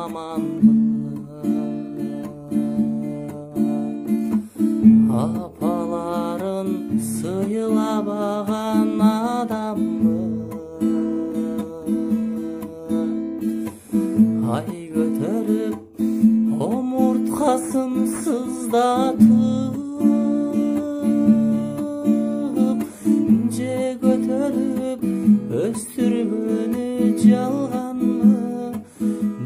аманбы? Апаларын сыйлабаған адамбы? Ай көтеріп омуртқасын сыздатып, же көтеріп өстіргені жалғанмы?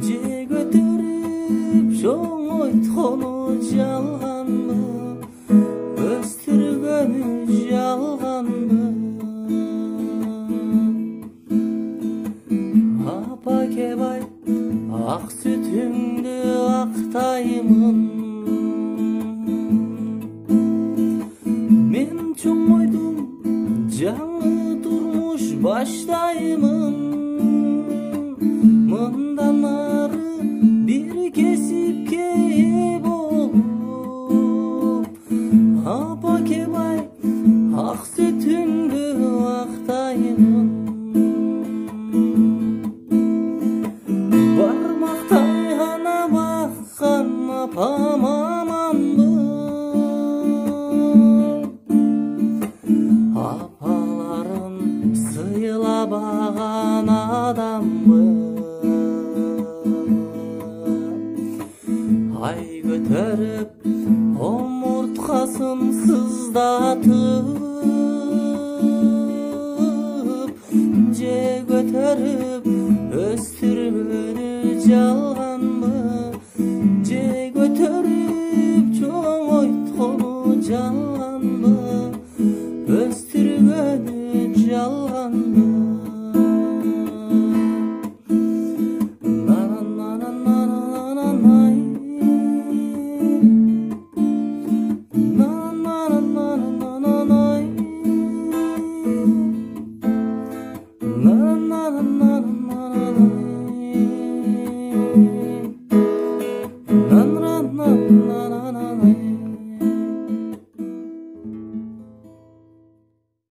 Же көтеріп жоңойтқаны жалғанмы? Өстіргені жалғанмы? Апа кебай ақ сүтіңді ақтаймын, мен чоңойдум жаңы турмуш баштаймын. Мындан ары бир кесипке ээ болуп, апа кебай ақ сүтіңді ақтаймын. Бармақтай ғана баққан апам аманбы? Апаларын сыйлабаған адамбы? Ай көтеріп омуртқасын сыздатып, же көтеріп өстіргені жалғанбы?